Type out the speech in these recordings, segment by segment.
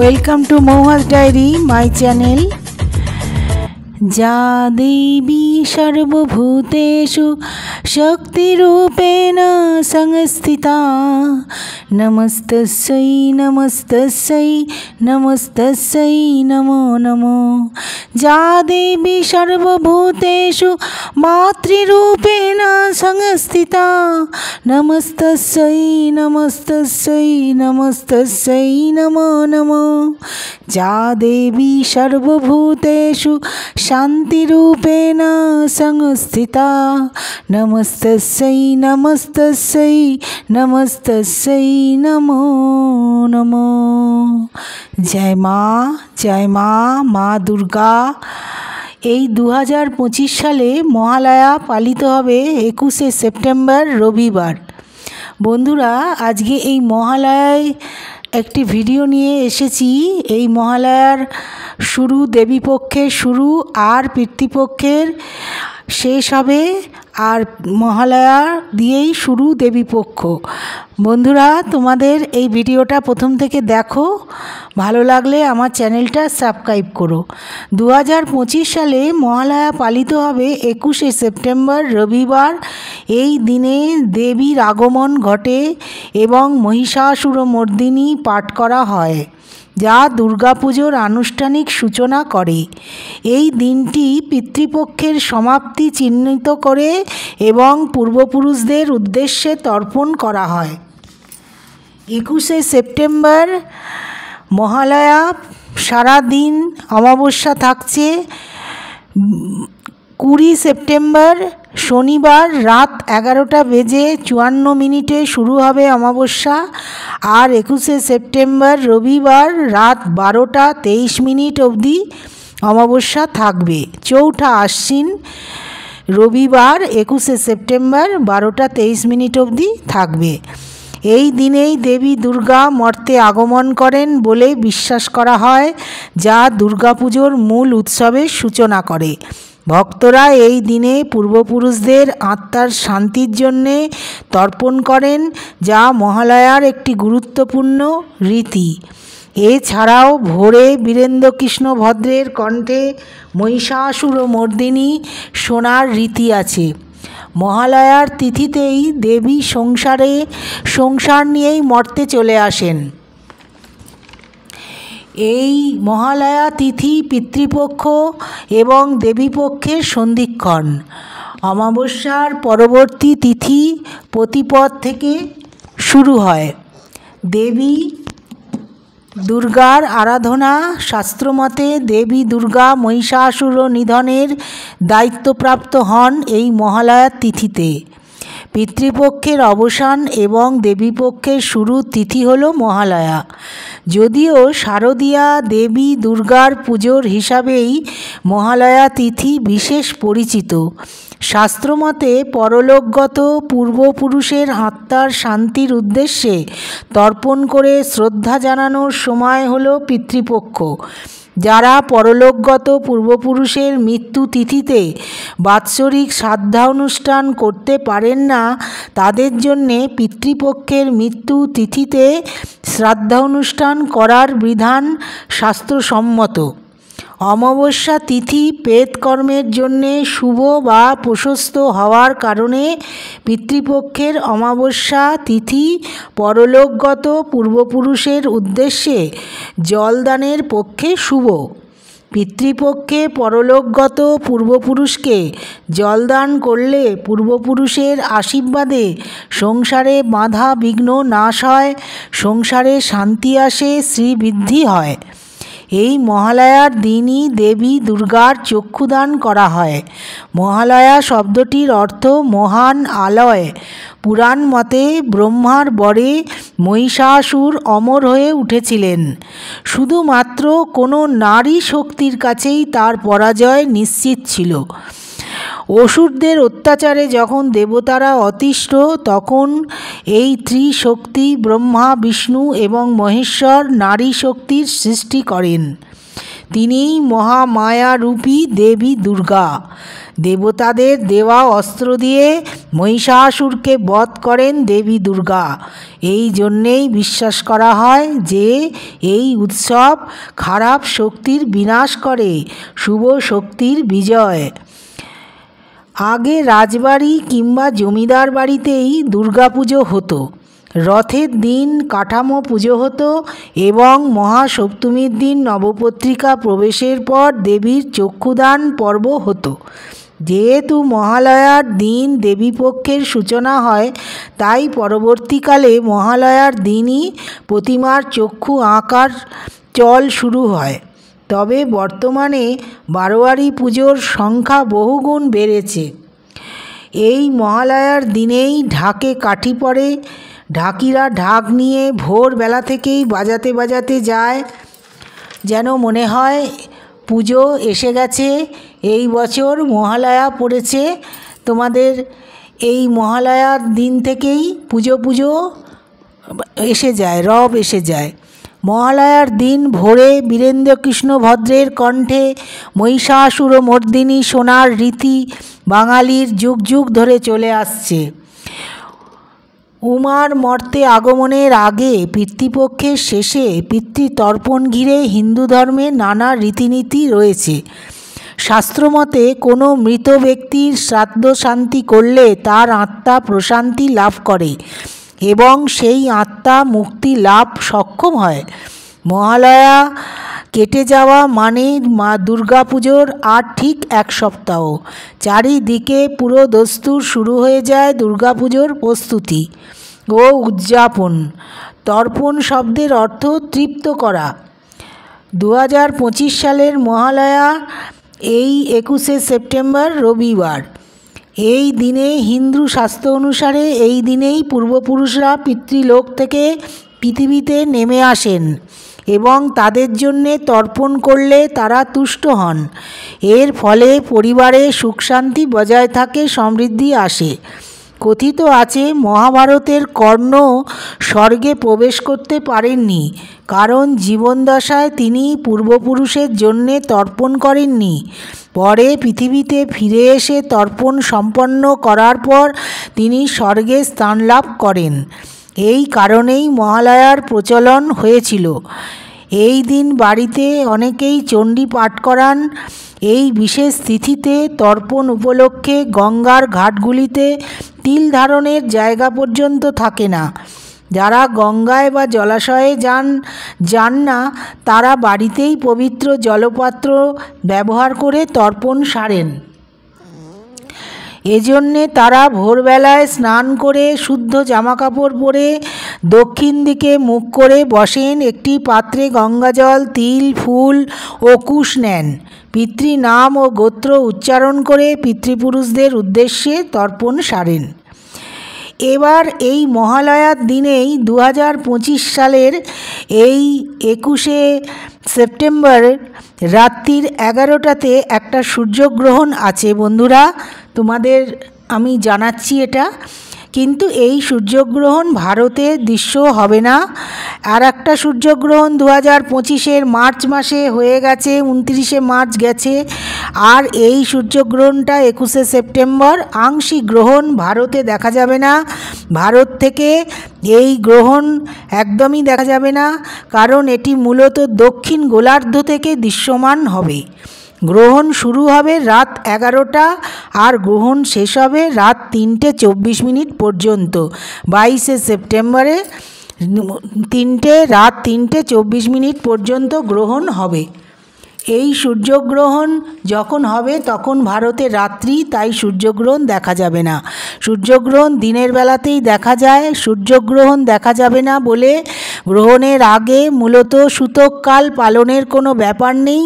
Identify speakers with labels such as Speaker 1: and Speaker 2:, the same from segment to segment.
Speaker 1: Welcome to Mouhas diary my channel. যা দেবী সর্বভূতেষু শক্তিরূপেণ সংস্থিতা নমস্তস্যৈ নমস্তস্যৈ নমস্তস্যৈ নমো নমো। যা দেবী সর্বভূতেষু মাতৃরূপেণ সংস্থিতা নমস্তস্যৈ নমস্তস্যৈ নমস্তস্যৈ নমো নমো। যা দেবী সর্বভূতেষু শান্তিরূপেণ সংস্থিতা নমস্তস্যৈ নমস্তস্যৈ নমস্তস্যৈ নমো নমো। জয় মা মা দুর্গা। এই 2025 সালে মহালয়া পালিত হবে 21শে সেপ্টেম্বর রবিবার। বন্ধুরা, আজকে এই মহালয়ায় একটি ভিডিও নিয়ে এসেছি। এই মহালয়ার শুরু, দেবীপক্ষের শুরু আর পিতৃপক্ষের শেষ হবে, আর মহালয়া দিয়েই শুরু দেবীপক্ষ। বন্ধুরা, তোমাদের এই ভিডিওটা প্রথম থেকে দেখো, ভালো লাগলে আমার চ্যানেলটা সাবস্ক্রাইব করো। 2025 সালে মহালয়া পালিত হবে 21শে সেপ্টেম্বর রবিবার। এই দিনে দেবীর আগমন ঘটে এবং মহিষাসুরমর্দিনী পাঠ করা হয়, যা দুর্গাপুজোর আনুষ্ঠানিক সূচনা করে। এই দিনটি পিতৃপক্ষের সমাপ্তি চিহ্নিত করে এবং পূর্বপুরুষদের উদ্দেশ্যে তর্পণ করা হয়। 21শে সেপ্টেম্বর মহালয়া সারা দিন অমাবস্যা থাকছে। 20 সেপ্টেম্বর শনিবার রাত 11:54 শুরু হবে অমাবস্যা, আর 21শে সেপ্টেম্বর রবিবার রাত 12:23 অবধি অমাবস্যা থাকবে। চৌঠা আশ্বিন রবিবার 21শে সেপ্টেম্বর 12:23 অবধি থাকবে। এই দিনেই দেবী দুর্গা মর্তে আগমন করেন বলে বিশ্বাস করা হয়, যা দুর্গাপুজোর মূল উৎসবের সূচনা করে। ভক্তরা এই দিনে পূর্বপুরুষদের আত্মার শান্তির জন্যে তর্পণ করেন, যা মহালয়ার একটি গুরুত্বপূর্ণ রীতি। এছাড়াও ভোরে বীরেন্দ্রকৃষ্ণ ভদ্রের কণ্ঠে মহিষাসুরমর্দিনী শোনার রীতি আছে। মহালয়ার তিথিতেই দেবী সংসার নিয়েই মর্তে চলে আসেন। এই মহালয়া তিথি পিতৃপক্ষ এবং দেবীপক্ষের সন্ধিক্ষণ। অমাবস্যার পরবর্তী তিথি প্রতিপদ থেকে শুরু হয়। দেবী দুর্গার আরাধনা। শাস্ত্রমতে দেবী দুর্গা মহিষাসুর নিধনের দায়িত্বপ্রাপ্ত হন এই মহালয়ার তিথিতে। পিতৃপক্ষের অবসান এবং দেবীপক্ষের শুরুর তিথি হল মহালয়া। যদিও শারদীয়া দেবী দুর্গার পুজোর হিসাবেই মহালয়া তিথি বিশেষ পরিচিত। শাস্ত্রমতে পরলোকগত পূর্বপুরুষের আত্মার শান্তির উদ্দেশ্যে তর্পণ করে শ্রদ্ধা জানানোর সময় হল পিতৃপক্ষ। যারা পরলোকগত পূর্বপুরুষের মৃত্যু তিথিতে বাৎসরিক শ্রাদ্ধানুষ্ঠান করতে পারেন না, তাদের জন্যে পিতৃপক্ষের মৃত্যু তিথিতে শ্রাদ্ধানুষ্ঠান করার বিধান শাস্ত্রসম্মত। অমাবস্যা তিথি প্রেতকর্মের জন্যে শুভ বা প্রশস্ত হওয়ার কারণে পিতৃপক্ষের অমাবস্যা তিথি পরলোকগত পূর্বপুরুষের উদ্দেশ্যে জলদানের পক্ষে শুভ। পিতৃপক্ষে পরলোকগত পূর্বপুরুষকে জলদান করলে পূর্বপুরুষের আশীর্বাদে সংসারে বাধা বিঘ্ন নাশ হয়, সংসারে শান্তি আসে, শ্রীবৃদ্ধি হয়। এই মহালয়ার দিনই দেবী দুর্গার চক্ষুদান করা হয়। মহালয়া শব্দটির অর্থ মহান আলয়। পুরাণ মতে ব্রহ্মার বরে মহিষাসুর অমর হয়ে উঠেছিলেন। শুধুমাত্র কোনো নারী শক্তির কাছেই তার পরাজয় নিশ্চিত ছিল। অসুরদের অত্যাচারে যখন দেবতারা অতিষ্ঠ, তখন এই ত্রিশক্তি ব্রহ্মা, বিষ্ণু এবং মহেশ্বর নারী শক্তির সৃষ্টি করেন। তিনিই মহামায়ারূপী দেবী দুর্গা। দেবতাদের দেওয়া অস্ত্র দিয়ে মহিষাসুরকে বধ করেন দেবী দুর্গা। এই জন্যেই বিশ্বাস করা হয় যে এই উৎসব খারাপ শক্তির বিনাশ করে, শুভ শক্তির বিজয়। আগে রাজবাড়ি কিংবা জমিদার বাড়িতেই দুর্গাপুজো হতো। রথের দিন কাঠামো পুজো হতো এবং মহাসপ্তমীর দিন নবপত্রিকা প্রবেশের পর দেবীর চক্ষুদান পর্ব হতো। যেহেতু মহালয়ার দিন দেবীপক্ষের সূচনা হয়, তাই পরবর্তীকালে মহালয়ার দিনই প্রতিমার চক্ষু আঁকার চল শুরু হয়। তবে বর্তমানে বারোয়ারি পুজোর সংখ্যা বহুগুণ বেড়েছে। এই মহালয়ার দিনেই ঢাকে কাঠি পড়ে। ঢাকিরা ঢাক নিয়ে ভোরবেলা থেকেই বাজাতে বাজাতে যায়, যেন মনে হয় পুজো এসে গেছে। এই বছর মহালয়া পড়েছে, তোমাদের এই মহালয়ার দিন থেকেই পুজো এসে যায়, রব এসে যায়। মহালয়ার দিন ভোরে বীরেন্দ্রকৃষ্ণ ভদ্রের কণ্ঠে মহিষাসুরমর্দিনী শোনার রীতি বাঙালির যুগ যুগ ধরে চলে আসছে। উমার মর্তে আগমনের আগে পিতৃপক্ষের শেষে পিতৃতর্পণ ঘিরে হিন্দু ধর্মে নানা রীতিনীতি রয়েছে। শাস্ত্রমতে কোনো মৃত ব্যক্তির শ্রাদ্ধ শান্তি করলে তার আত্মা প্রশান্তি লাভ করে এবং সেই আত্মা মুক্তি লাভ সক্ষম হয়। মহালয়া কেটে যাওয়া মানে মা দুর্গাপুজোর আর ঠিক এক সপ্তাহ। চারিদিকে পুরো দস্তুর শুরু হয়ে যায় দুর্গাপুজোর প্রস্তুতি ও উদযাপন। তর্পণ শব্দের অর্থ তৃপ্ত করা। 2025 সালের মহালয়া এই 21শে সেপ্টেম্বর রবিবার। এই দিনে হিন্দু শাস্ত্র অনুসারে এই দিনেই পূর্বপুরুষরা পিতৃলোক থেকে পৃথিবীতে নেমে আসেন এবং তাদের জন্যে তর্পণ করলে তারা তুষ্ট হন। এর ফলে পরিবারে সুখ শান্তি বজায় থাকে, সমৃদ্ধি আসে। কথিত আছে মহাভারতের কর্ণ স্বর্গে প্রবেশ করতে পারেননি, কারণ জীবনদশায় তিনি পূর্বপুরুষের জন্যে তর্পণ করেননি। পরে পৃথিবীতে ফিরে এসে তর্পণ সম্পন্ন করার পর তিনি স্বর্গে স্থান লাভ করেন। এই কারণেই মহালয়ার প্রচলন হয়েছিল। এই দিন বাড়িতে অনেকেই চণ্ডী পাঠ করান। এই বিশেষ তিথিতে তর্পণ উপলক্ষে গঙ্গার ঘাটগুলিতে তিল ধারণের জায়গা পর্যন্ত থাকে না। যারা গঙ্গায় বা জলাশয়ে যান না, তারা বাড়িতেই পবিত্র জলপাত্র ব্যবহার করে তর্পণ সারেন। এজন্যে তারা ভোরবেলায় স্নান করে শুদ্ধ জামাকাপড় পরে দক্ষিণ দিকে মুখ করে বসেন। একটি পাত্রে গঙ্গাজল, তিল, ফুল ও কুশ নেন। পিতৃনাম ও গোত্র উচ্চারণ করে পিতৃপুরুষদের উদ্দেশ্যে তর্পণ সারেন। এবার এই মহালয়ার দিনেই 2025 সালের এই 21শে সেপ্টেম্বর রাত্রির 11টাতে একটা সূর্যগ্রহণ আছে। বন্ধুরা, তোমাদের আমি জানাচ্ছি এটা, কিন্তু এই সূর্যগ্রহণ ভারতে দৃশ্য হবে না। আর একটা সূর্যগ্রহণ 2025-এর মার্চ মাসে হয়ে গেছে, 29শে মার্চ গেছে। আর এই সূর্যগ্রহণটা 21শে সেপ্টেম্বর আংশিক গ্রহণ, ভারতে দেখা যাবে না। ভারত থেকে এই গ্রহণ একদমই দেখা যাবে না, কারণ এটি মূলত দক্ষিণ গোলার্ধ থেকে দৃশ্যমান হবে। গ্রহণ শুরু হবে রাত 11টা আর গ্রহণ শেষ হবে রাত 3:24 পর্যন্ত। 22শে সেপ্টেম্বরে রাত 3:24 পর্যন্ত গ্রহণ হবে। এই সূর্যগ্রহণ যখন হবে তখন ভারতে রাত্রি, তাই সূর্যগ্রহণ দেখা যাবে না। সূর্যগ্রহণ দিনের বেলাতেই দেখা যায়। সূর্যগ্রহণ দেখা যাবে না বলে গ্রহণের আগে মূলত সূতককাল পালনের কোনো ব্যাপার নেই।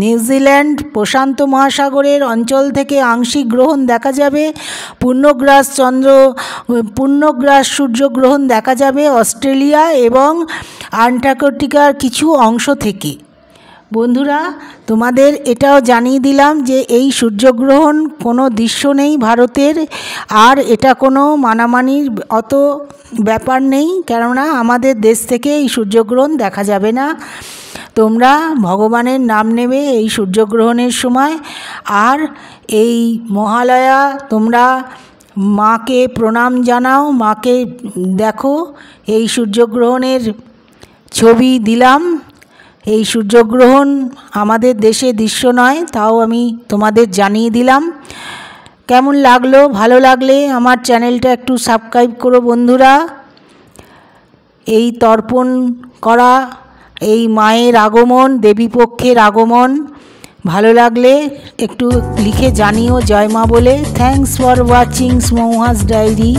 Speaker 1: নিউজিল্যান্ড প্রশান্ত মহাসাগরের অঞ্চল থেকে আংশিক গ্রহণ দেখা যাবে। পূর্ণগ্রাস সূর্যগ্রহণ দেখা যাবে অস্ট্রেলিয়া এবং অ্যান্টার্কটিকার কিছু অংশ থেকে। বন্ধুরা, তোমাদের এটাও জানিয়ে দিলাম যে এই সূর্যগ্রহণ কোনো দৃশ্য নেই ভারতের, আর এটা কোনো মানামানির অত ব্যাপার নেই, কেননা আমাদের দেশ থেকে এই সূর্যগ্রহণ দেখা যাবে না। তোমরা ভগবানের নাম নেবে এই সূর্যগ্রহণের সময়। আর এই মহালয়া তোমরা মাকে প্রণাম জানাও, মাকে দেখো। এই সূর্যগ্রহণের ছবি দিলাম। এই সূর্যগ্রহণ আমাদের দেশে দৃশ্য নয়, তাও আমি তোমাদের জানিয়ে দিলাম। কেমন লাগলো? ভালো লাগলে আমার চ্যানেলটা একটু সাবস্ক্রাইব করো বন্ধুরা। এই তর্পণ করা, এই মায়ের আগমন, দেবীপক্ষের আগমন ভালো লাগলে একটু লিখে জানিও জয় মা বলে। Thanks for watching Mouhas diary.